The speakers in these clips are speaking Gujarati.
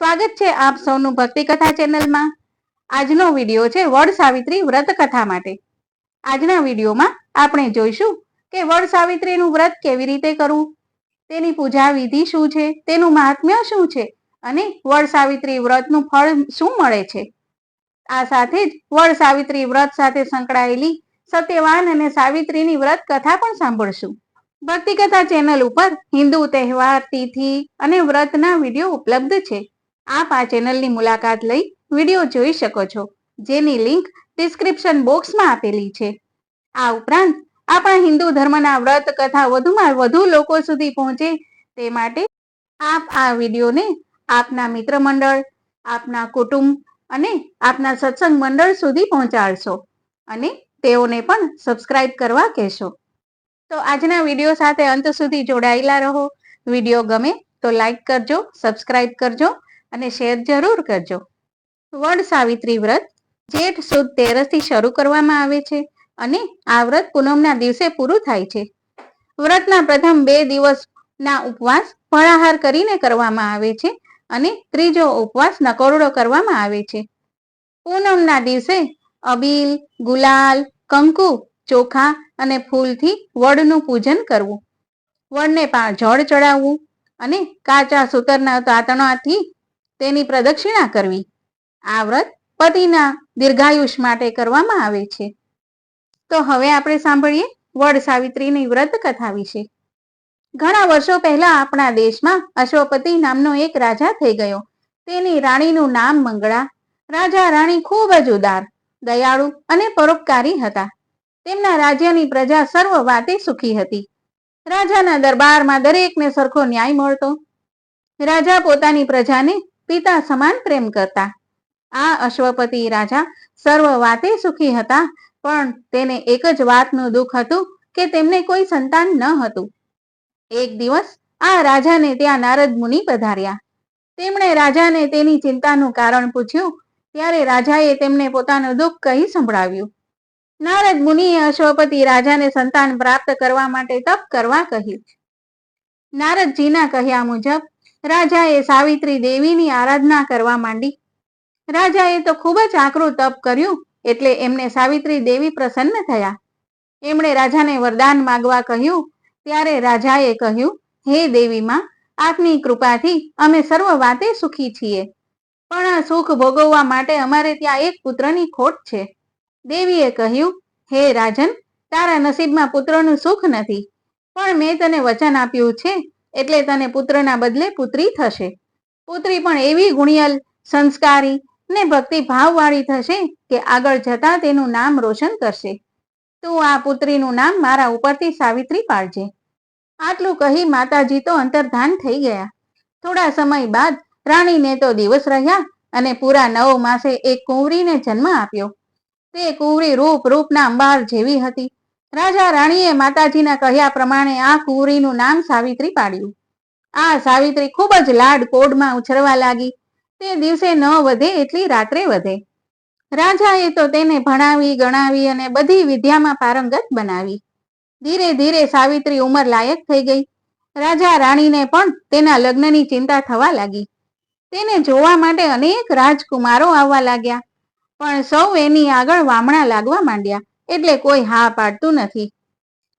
સ્વાગત છે આપ સૌનું ભક્તિ કથા ચેનલમાં। આજનો વિડીયો છે વડ સાવિત્રી વ્રત કથા માટે। આજના વિડીયોમાં આપણે જોઈશું કે વડ સાવિત્રીનું વ્રત કેવી રીતે કરવું, તેની પૂજા વિધિ શું છે, તેનું મહાત્મ્ય શું છે અને વડ સાવિત્રી વ્રતનું ફળ શું મળે છે। આ સાથે જ વડ સાવિત્રી વ્રત સાથે સંકળાયેલી સત્યવાન અને સાવિત્રીની વ્રત કથા પણ સાંભળશું। ભક્તિ કથા ચેનલ ઉપર હિન્દુ તહેવાર, તિથિ અને વ્રતના વિડીયો ઉપલબ્ધ છે। આપ આ ચેનલની મુલાકાત લઈ વિડીયો જોઈ શકો છો, જેની લિંક ડિસ્ક્રિપ્શન બોક્સમાં આપેલી છે। આ ઉપરાંત આપણા હિન્દુ ધર્મના વ્રત કથા વધુમાં વધુ લોકો સુધી પહોંચે તે માટે આપ આ વિડીયોને આપના મિત્ર મંડળ, આપના કુટુંબ અને આપના સત્સંગ મંડળ સુધી પહોંચાડશો અને તેઓને પણ સબસ્ક્રાઇબ કરવા કહેશો। તો આજના વિડીયો સાથે અંત સુધી જોડાયેલા રહો। વિડીયો ગમે તો લાઈક કરજો, સબસ્ક્રાઇબ કરજો અને શેર જરૂર કરજો। વડ સાવિત્રી વ્રત જેઠ સુદ 13 થી શરૂ કરવામાં આવે છે અને આ વ્રત પૂનમના દિવસે પૂરું થાય છે। વ્રતના પ્રથમ 2 દિવસના ઉપવાસ ફળાહાર કરીને કરવામાં આવે છે અને ત્રીજો ઉપવાસ નકોરડો કરવામાં આવે છે। પૂનમના દિવસે અબીલ, ગુલાલ, કંકુ, ચોખા અને ફૂલથી વડનું પૂજન કરવું, વડને જળ ચડાવવું અને કાચા સૂતરના તાતણાથી તેની પ્રદક્ષિણા કરવી। આ વ્રત પતિના દીર્ઘાયુષ માટે કરવામાં આવે છે। તો હવે આપણે સાંભળીએ વડ સાવિત્રીની વ્રત કથા વિશે। ઘણા વર્ષો પહેલા આપણા દેશમાં અશ્વપતિ નામનો એક રાજા થઈ ગયો। તેની રાણીનું નામ મંગળા। રાજા રાણી ખૂબ જ ઉદાર, દયાળુ અને પરોપકારી હતા। તેમના રાજ્યની પ્રજા સર્વ વાતે સુખી હતી। રાજાના દરબારમાં દરેકને સરખો ન્યાય મળતો। રાજા પોતાની પ્રજાને પિતા સમાન પ્રેમ કરતા। આ અશ્વપતિ રાજા સર્વ વાતે સુખી હતા, પણ તેને એક જ વાતનું દુઃખ હતું કે તેમને કોઈ સંતાન ન હતું। એક દિવસ આ રાજાને ત્યાં નારદ મુનિ પધાર્યા। તેમણે રાજાને તેની ચિંતાનું કારણ પૂછ્યું, ત્યારે રાજાએ તેમને પોતાનું દુઃખ કહી સંભળાવ્યું। નારદ મુનિએ અશ્વપતિ રાજાને સંતાન પ્રાપ્ત કરવા માટે તપ કરવા કહ્યું। નારદજીના કહ્યા મુજબ રાજાએ સાવિત્રી દેવીની આરાધના કરવા માંડી। રાજાએ તો ખૂબ જ આકરું તપ કર્યું, એટલે એમને સાવિત્રી દેવી પ્રસન્ન થયા। એમણે રાજાને વરદાન માંગવા કહ્યું, ત્યારે રાજાએ કહ્યું, હે દેવીમાં, આપની કૃપાથી અમે સર્વ વાતે સુખી છીએ, પણ આ સુખ ભોગવવા માટે અમારે ત્યાં એક પુત્રની ખોટ છે। દેવીએ કહ્યું, હે રાજન, તારા નસીબમાં પુત્રનું સુખ નથી, પણ મેં તને વચન આપ્યું છે એટલે તને પુત્રના બદલે પુત્રી થશે। પુત્રી પણ એવી ગુણિયલ, સંસ્કારી ને ભક્તિ ભાવવાળી થશે કે આગળ જતા તેનું નામ રોશન કરશે। તું આ પુત્રીનું નામ મારા ઉપરથી સાવિત્રી પાડજે। આટલું કહી માતાજી તો અંતર્ધાન થઈ ગયા। થોડા સમય બાદ રાણીને તો દિવસ રહ્યા અને પૂરા 9 માસે એક કુંવરીને જન્મ આપ્યો। તે કુંવરી રૂપના અંબાર જેવી હતી। રાજા રાણીએ માતાજીના કહ્યા પ્રમાણે આ કુંવરીનું નામ સાવિત્રી પાડ્યું। આ સાવિત્રી ખૂબ જ લાડ કોડમાં ઉછરવા લાગી। તે દિવસે ન વધે એટલી રાત્રે વધે। રાજાએ તો તેને ભણાવી ગણાવી અને બધી વિદ્યામાં પારંગત બનાવી। ધીરે ધીરે સાવિત્રી ઉંમર લાયક થઈ ગઈ। રાજા રાણીને પણ તેના લગ્નની ચિંતા થવા લાગી। તેને જોવા માટે અનેક રાજકુમારો આવવા લાગ્યા, પણ સૌ એની આગળ વામણા લાગવા માંડ્યા, એટલે કોઈ હા પાડતું નથી।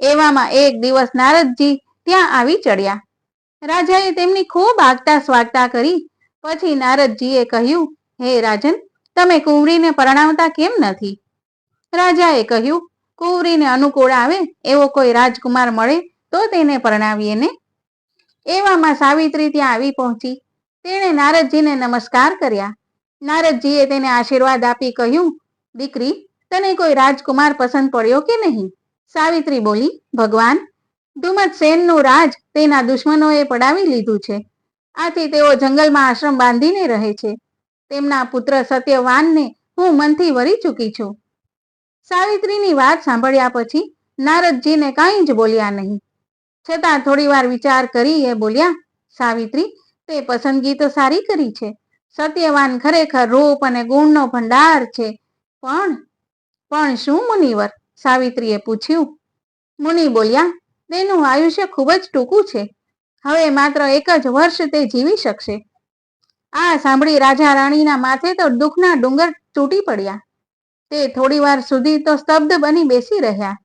એવામાં એક દિવસ નારદજી ત્યાં આવી ચડ્યા। રાજાએ તેમની ખૂબ આગતા સ્વાગતા કરી। પછી નારદજીએ કહ્યું, હે રાજન, તમે કુંવરીને પરણાવતા કેમ નથી? રાજાએ કહ્યું, કુંવરીને અનુકૂળ આવે એવો કોઈ રાજકુમાર મળે તો તેને પરણાવીએ ને। એવામાં સાવિત્રી ત્યાં આવી પહોંચી। તેણે નારદજીને નમસ્કાર કર્યા। નારદજીએ તેને આશીર્વાદ આપી કહ્યું, દીકરી, તને કોઈ રાજકુમાર પસંદ પડ્યો કે નહીં? સાવિત્રી બોલી, ભગવાન, ધુમ્મતસેનનું રાજ તેના દુશ્મનોએ પડાવી લીધું છે। આથી તેઓ જંગલમાં આશ્રમ બાંધીને રહે છે। તેમના પુત્ર સત્યવાનને હું મનથી વરી ચૂકી છું। સાવિત્રીની વાત સાંભળ્યા પછી નારદજીને કાંઈ જ બોલ્યા નહીં, છતાં થોડી વાર વિચાર કરી એ બોલ્યા, સાવિત્રી, તે પસંદગી તો સારી કરી છે। સત્યવાન ખરેખર રૂપ અને ગુણનો ભંડાર છે, પણ શું મુનિવર? સાવિત્રીએ પૂછ્યું। મુનિ બોલ્યા, તેનું આયુષ્ય ખૂબ જ ટૂંકું છે। હવે માત્ર 1 જ વર્ષ તે જીવી શકશે। આ સાંભળી રાજા રાણીના માથે તો દુઃખના ડુંગર તૂટી પડ્યા. તે થોડીવાર સુધી તો સ્તબ્ધ બની બેસી રહ્યા.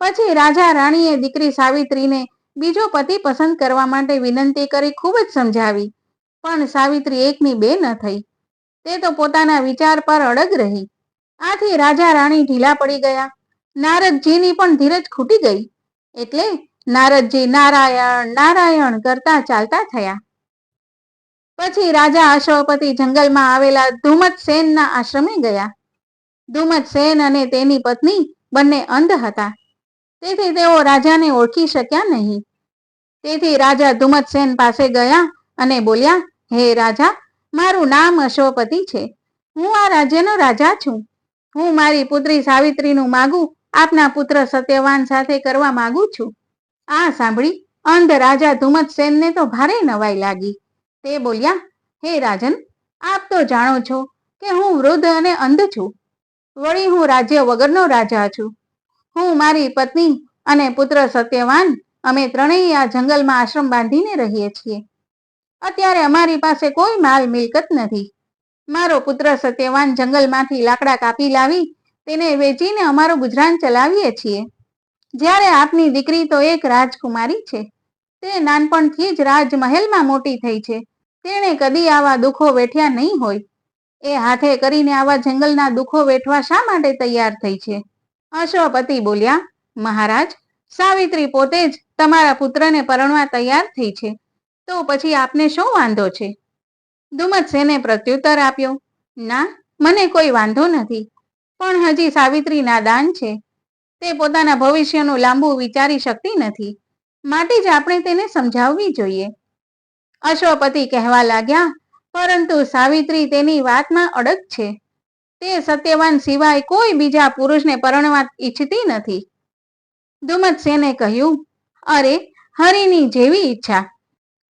પછી રાજા રાણીએ દીકરી સાવિત્રીને બીજો પતિ પસંદ કરવા માટે વિનંતી કરી ખૂબ જ સમજાવી, પણ સાવિત્રી એકની બે ન થઈ. તે તો પોતાના વિચાર પર અડગ રહી. આથી રાજા રાણી ઢીલા પડી ગયા. નારદજીની પણ ધીરજ ખૂટી ગઈ. એટલે નારદજી નારાયણ નારાયણ કરતા ચાલતા થયા. પછી રાજા અશ્વપતિ જંગલમાં આવેલા ધુમ્મતસેનના આશ્રમે ગયા. ધુમ્મતસેન અને તેની પત્ની બંને અંધ હતા. તેથી તેઓ રાજાને ઓળખી શક્યા નહીં. તેથી રાજા ધુમ્મતસેન પાસે ગયા અને બોલ્યા, હે રાજા, મારું નામ અશ્વપતિ છે. હું આ રાજ્યનો રાજા છું. હું મારી પુત્રી સાવિત્રીનું માગું આપના પુત્ર સત્યવાન સાથે કરવા માંગુ છું. આ સાંભળી અંધ રાજા ધુમ્મતસેનને તો ભારે નવાઈ લાગી. તે બોલ્યા, હે રાજન, આપ તો જાણો છો કે હું વૃદ્ધ અને અંધ છું. વળી હું રાજ્ય વગરનો રાજા છું. હું મારી પત્ની અને પુત્ર સત્યવાન અમે ત્રણેય આ જંગલમાં આશ્રમ બાંધીને રહીએ છીએ. અત્યારે અમારી પાસે કોઈ માલ મિલકત નથી. મારો પુત્ર સત્યવાન જંગલમાંથી લાકડા કાપી લાવી તેને વેચીને અમારું ગુજરાન ચલાવીએ છીએ. જ્યારે આપની દીકરી તો એક રાજકુમારી છે. તે નાનપણથી જ રાજમહેલમાં મોટી થઈ છે. તેણે કદી આવા દુઃખો વેઠ્યા નહીં હોય. એ હાથે કરીને આવા જંગલના દુઃખો વેઠવા શા માટે તૈયાર થઈ છે? અશ્વપતિ બોલ્યા, મહારાજ, સાવિત્રી પોતે જ તમારા પુત્રને પરણવા તૈયાર થઈ છે. તો પછી આપને શું વાંધો છે? ધુમ્મતસેને પ્રત્યુત્તર આપ્યો, ના, મને કોઈ વાંધો નથી. પણ હજી સાવિત્રી નાદાન છે. તે પોતાના ભવિષ્યનું લાંબુ વિચારી શકતી નથી. માટે જ આપણે તેને સમજાવવી જોઈએ. અશ્વપતિ કહેવા લાગ્યા, પરંતુ સાવિત્રી તેની વાતમાં અડગ છે. તે સત્યવાન સિવાય કોઈ બીજા પુરુષને પરણવા ઈચ્છતી નથી. ધુમ્મતસેને કહ્યું, અરે, હરિની જેવી ઈચ્છા.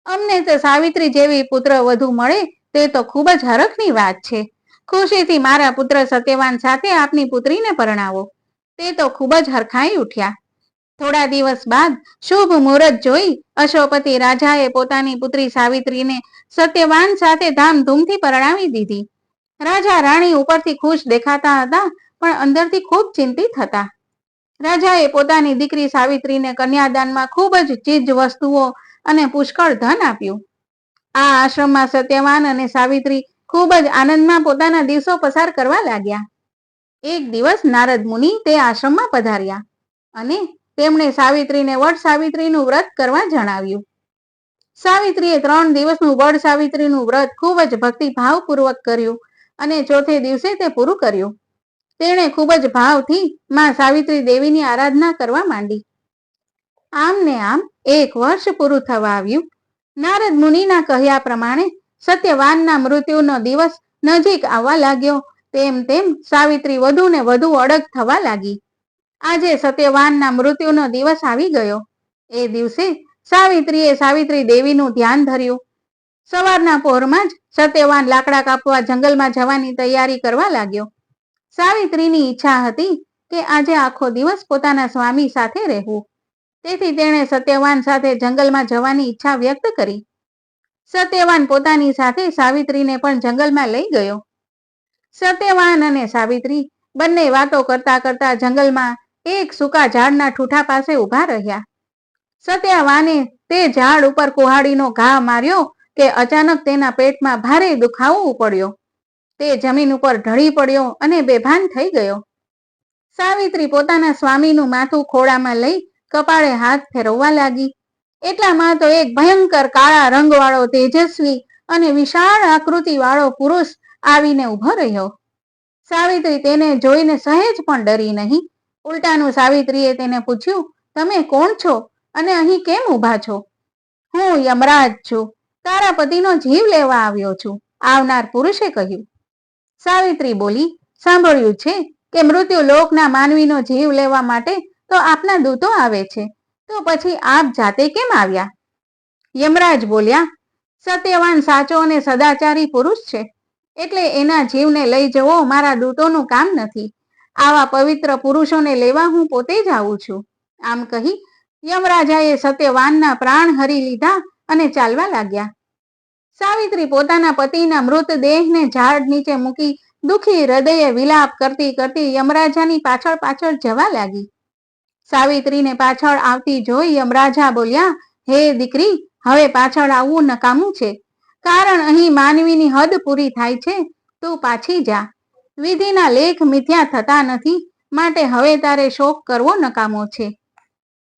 અમને તો સાવિત્રી જેવી પુત્ર વધુ મળે તે તો ખૂબ જ હરખની વાત છે. ખુશીથી મારા પુત્ર સત્યવાન સાથે આપની પુત્રીને પરણાવો. તે તો ખૂબ જ હરખાઈ ઉઠ્યા. થોડા દિવસ બાદ શુભ મુહૂર્ત જોઈ અશ્વપતિ રાજાએ પોતાની પુત્રી સાવિત્રીને સત્યવાન સાથે ધામધૂમથી પરણાવી દીધી. રાજા રાણી ઉપરથી ખુશ દેખાતા હતા, પણ અંદરથી ખૂબ ચિંતિત હતા. રાજાએ પોતાની દીકરી સાવિત્રીને કન્યાદાનમાં ખૂબ જ ચીજ વસ્તુઓ અને પુષ્કળ ધન આપ્યું. આ આશ્રમમાં સત્યવાન અને સાવિત્રી ખૂબ જ આનંદમાં પોતાના દિવસો પસાર કરવા લાગ્યા. એક દિવસ નારદ મુનિ તે આશ્રમમાં પધાર્યા અને તેમણે સાવિત્રીને વડ સાવિત્રીનું વ્રત કરવા જણાવ્યું. સાવિત્રીએ 3 દિવસનું વડ સાવિત્રીનું વ્રત ખૂબ જ ભક્તિભાવપૂર્વક કર્યું અને ચોથે દિવસે તે પૂરું કર્યું. તેણે ખૂબ જ ભાવથી માં સાવિત્રી દેવીની આરાધના કરવા માંડી. આમ ને આમ 1 વર્ષ પૂરું થવા આવ્યું. નારદ મુનિના કહ્યા પ્રમાણે સત્યવાનના મૃત્યુનો દિવસ નજીક આવવા લાગ્યો. તેમ તેમ સાવિત્રી વધુ ને વધુ અડગ થવા લાગી. આજે સત્યવાનના મૃત્યુનો દિવસ આવી ગયો. એ દિવસે સાવિત્રીએ સાવિત્રી દેવીનું ધ્યાન ધર્યું. સવારના પહોરમાં જ સત્યવાન લાકડા કાપવા જંગલમાં જવાની તૈયારી કરવા લાગ્યો. સાવિત્રીની ઈચ્છા હતી કે આજે આખો દિવસ પોતાના સ્વામી સાથે રહેવું. તેથી તેણે સત્યવાન સાથે જંગલમાં જવાની ઈચ્છા વ્યક્ત કરી. સત્યવાન પોતાની સાથે સાવિત્રીને પણ જંગલમાં લઈ ગયો. સત્યવાન અને સાવિત્રી બંને વાતો કરતા કરતા જંગલમાં એક સૂકા ઝાડના ઠૂઠા પાસે ઊભા રહ્યા. સત્યવાને તે ઝાડ ઉપર કુહાડીનો ઘા માર્યો કે અચાનક તેના પેટમાં ભારે દુખાવો પડ્યો. તે જમીન ઉપર ઢળી પડ્યો અને બેભાન થઈ ગયો. સાવિત્રી પોતાના સ્વામીનું માથું ખોળામાં લઈ કપાળે હાથ ફેરવવા લાગી. એટલામાં તો એક ભયંકર કાળા રંગવાળો તેજસ્વી અને વિશાળ આકૃતિવાળો પુરુષ આવીને ઊભો રહ્યો. સાવિત્રી તેને જોઈને સહેજ પણ ડરી નહીં. ઉલટાનું સાવિત્રીએ તેને પૂછ્યું, તમે કોણ છો અને અહીં કેમ ઊભા છો? હું યમરાજ છું. તારા પતિનો જીવ લેવા આવ્યો છું, આવનાર પુરુષે કહ્યું. સાવિત્રી બોલી, સાંભળ્યું છે કે મૃત્યુ લોકના માનવીનો જીવ લેવા માટે તો આપના દૂતો આવે છે, તો પછી આપ જાતે કેમ આવ્યા? યમરાજ બોલ્યા, સત્યવાન સાચો અને સદાચારી પુરુષ છે, એટલે એના જીવને લઈ જવો મારા દૂતોનું કામ નથી. આવા પવિત્ર પુરુષોને લેવા હું પોતે જ આવું છું. આમ કહી યમરાજાએ સત્યવાનના પ્રાણ હરી લીધા અને ચાલવા લાગ્યા. સાવિત્રી પોતાના પતિના મૃતદેહને ઝાડ નીચે મૂકી દુખી હૃદયે વિલાપ કરતી કરતી યમરાજાની પાછળ પાછળ જવા લાગી. સાવિત્રીને પાછળ આવતી જોઈ યમરાજા બોલ્યા, હે દીકરી, હવે પાછળ આવવું નકામું છે, કારણ અહીં માનવીની હદ પૂરી થાય છે. તું પાછી જા. વિધિના લેખ મિથ્યા થતા નથી, માટે હવે તારે શોક કરવો નકામો છે.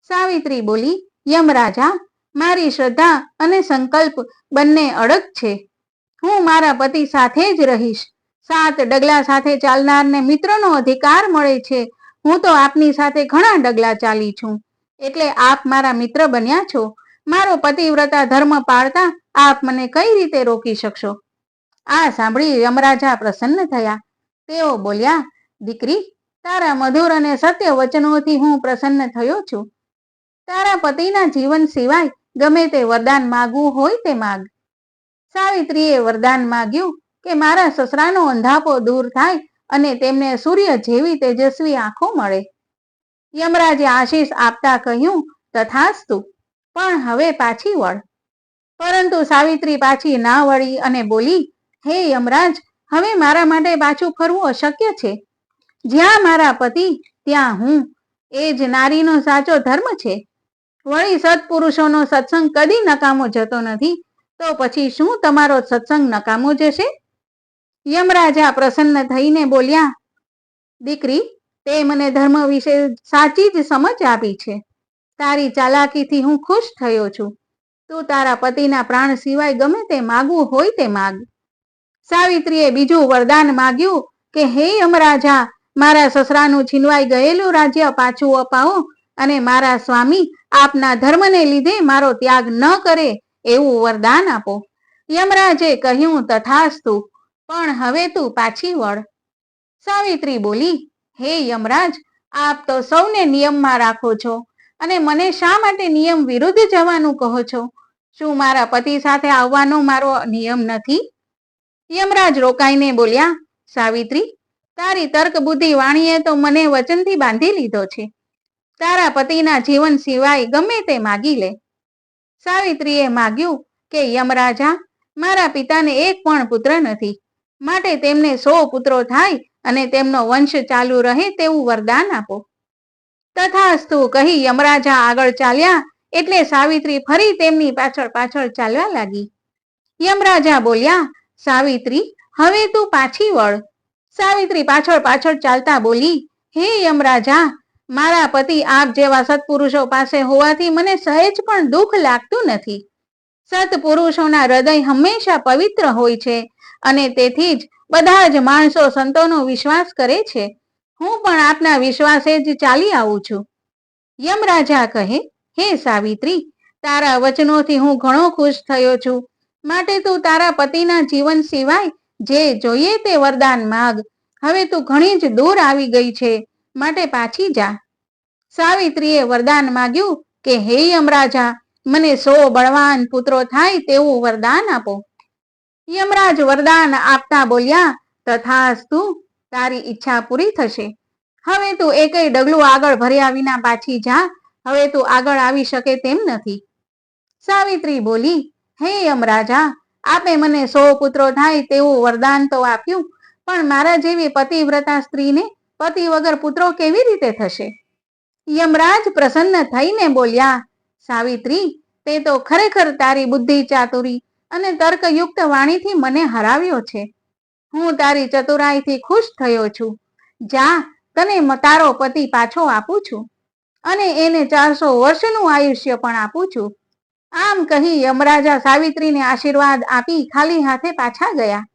સાવિત્રી બોલી, યમરાજા, મારી શ્રદ્ધા અને સંકલ્પ બંને અડગ છે. હું મારા પતિ સાથે જ રહીશ. 7 ડગલા સાથે ચાલનારને મિત્રનો અધિકાર મળે છે. હું તો આપની સાથે ઘણા ડગલા ચાલી છું, એટલે આપ મારા મિત્ર બન્યા છો. મારો પતિવ્રતા ધર્મ પાળતા આપ મને કઈ રીતે રોકી શકશો? આ સાંભળી યમરાજા પ્રસન્ન થયા. તેઓ બોલ્યા, દીકરી, તારા મધુર અને સત્ય વચનોથી હું પ્રસન્ન થયો છું. તારા પતિના જીવન સિવાય ગમે તે વરદાન માગવું હોય તે માગ. સાવિત્રીએ વરદાન માગ્યું કે મારા સસરાનો અંધાપો દૂર થાય અને તેમને સૂર્ય જેવી તેજસ્વી આંખો મળે. યમરાજે આશીષ આપતા કહ્યું, તથાસ્તુ, પણ હવે પાછી વળ. પરંતુ સાવિત્રી પાછી ના વળી અને બોલી, હે યમરાજ, હવે મારા માટે પાછું ફરવું અશક્ય છે. જ્યાં મારા પતિ ત્યાં હું, એ જ નારીનો સાચો ધર્મ છે. વળી સત્પુરુષોનો સત્સંગ કદી નકામો જતો નથી, તો પછી શું તમારો સત્સંગ નકામો જશે? યમરાજા પ્રસન્ન થઈને બોલ્યા, દીકરી, તે મને ધર્મ વિશે સાચી જ સમજ આપી છે. તારી ચાલાકીથી હું ખુશ થયો છું. તું તારા પતિના પ્રાણ સિવાય ગમે તે માગવું હોય તે માગ. સાવિત્રીએ બીજું વરદાન માગ્યું કે હે યમરાજા, મારા સસરાનું છીનવાઈ ગયેલું રાજ્ય પાછું અપાવો અને મારા સ્વામી આપના ધર્મને લીધે મારો ત્યાગ ન કરે એવું વરદાન આપો. યમરાજે કહ્યું, તથાસ્તુ, પણ હવે તું પાછી વળ. સાવિત્રી બોલી, હે યમરાજ, આપ તો સૌને નિયમમાં રાખો છો અને મને શા માટે નિયમ વિરુદ્ધ જવાનું કહો છો? શું મારા પતિ સાથે આવવાનો મારો નિયમ નથી? યમરાજ રોકાઈને બોલ્યા, સાવિત્રી, તારી તર્ક બુદ્ધિ વાણીએ તો મને વચનથી બાંધી લીધો છે. તારા પતિના જીવન સિવાય ગમે તે માગી લે. સાવિત્રીએ માગ્યું કે યમરાજા, મારા પિતાને એક પણ પુત્ર નથી, માટે તેમને 100 પુત્રો થાય અને તેમનો વંશ ચાલુ રહે તેવું વરદાન આપો. તથાસ્તુ કહી યમરાજા આગળ ચાલ્યા એટલે સાવિત્રી ફરી તેમની પાછળ પાછળ ચાલવા લાગી. યમરાજા બોલ્યા, સાવિત્રી, હવે તું પાછી વળ. સાવિત્રી પાછળ પાછળ ચાલતા બોલી, હે યમરાજા, મારા પતિ આપ જેવા સત્પુરુષો પાસે હોવાથી મને સહેજ પણ દુઃખ લાગતું નથી. સત્પુરુષોના હૃદય હંમેશા પવિત્ર હોય છે અને તેથી જ બધા જ માણસો સંતોનો વિશ્વાસ કરે છે. હું પણ આપના વિશ્વાસે જ ચાલી આવું છું. યમરાજા કહે, હે સાવિત્રી, તારા વચનોથી હું ઘણો ખુશ થયો છું, માટે તું તારા પતિના જીવન સિવાય જે જોઈએ તે વરદાન માગ. હવે તું ઘણી જ દૂર આવી ગઈ છે, માટે પાછી જા. સાવિત્રીએ વરદાન માગ્યું કે હે યમરાજા, મને 100 બળવાન પુત્રો થાય તેવું વરદાન આપો. યમરાજ વરદાન આપતા બોલ્યા, તથાસ્તુ, તારી ઈચ્છા પૂરી થશે. હવે તું એકેય ડગલું આગળ ભર્યા વિના પાછી જા. હવે તું આગળ આવી શકે તેમ નથી. સાવિત્રી બોલી, હે યમરાજા, આપે મને 100 પુત્રો થાય તેવું વરદાન તો આપ્યું, પણ મારા જેવી પતિવ્રતા સ્ત્રીને પતિ વગર પુત્રો કેવી રીતે થશે? યમરાજ પ્રસન્ન થઈને બોલ્યા, સાવિત્રી, તે તો ખરેખર તારી બુદ્ધિ ચાતુરી અને તર્કયુક્ત વાણીથી મને હરાવ્યો છે. હું તારી ચતુરાઈથી ખુશ થયો છું. જા, તને તારો પતિ પાછો આપું છું અને એને 400 વર્ષનું આયુષ્ય પણ આપું છું. આમ કહી યમરાજા સાવિત્રીને આશીર્વાદ આપી ખાલી હાથે પાછા ગયા.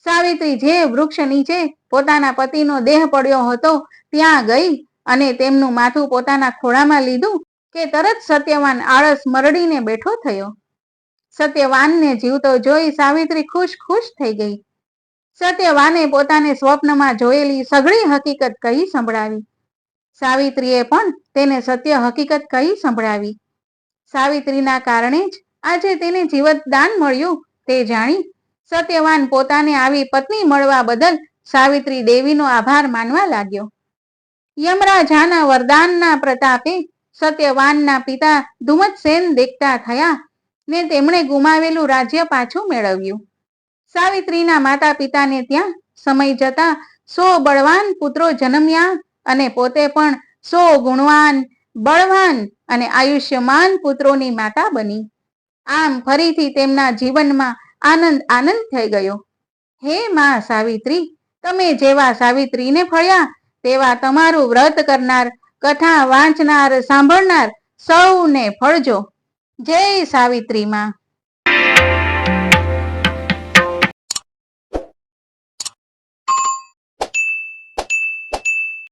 સાવિત્રી જે વૃક્ષ નીચે પોતાના પતિનો દેહ પડ્યો હતો ત્યાં ગઈ અને તેમનું માથું પોતાના ખોળામાં લીધું કે તરત સત્યવાન આળસ મરડીને બેઠો થયો. સત્યવાનને જીવતો જોઈ સાવિત્રી ખુશ ખુશ થઈ ગઈ. સત્યવાને પોતાને સ્વપ્નમાં જોયેલી સઘળી હકીકત કહી સંભળાવી. સાવિત્રીએ પણ તેને સત્ય હકીકત કહી સંભળાવી. સાવિત્રીના કારણે જ આજે તેને જીવતદાન મળ્યું તે જાણી સત્યવાન પોતાને આવી પત્ની મળવા બદલ સાવિત્રી દેવીનો આભાર માનવા લાગ્યો. યમરાજાના વરદાનના પ્રતાપે સત્યવાનના પિતા ધુમતસેન દેખતા થયા ને તેમણે ગુમાવેલું રાજ્ય પાછું મેળવ્યું. સાવિત્રીના માતા પિતાને ત્યાં સમય જતા 100 બળવાન પુત્રો જન્મ્યા અને પોતે પણ 100 ગુણવાન, બળવાન અને આયુષ્યમાન પુત્રોની માતા બની. આમ ફરીથી તેમના જીવનમાં આનંદ થઈ ગયો. હે માં સાવિત્રી, તમે જેવા સાવિત્રીને ફળ્યા તેવા તમારું વ્રત કરનાર, કથા વાંચનાર, સાંભળનાર સૌને ફળજો. જય સાવિત્રી માં.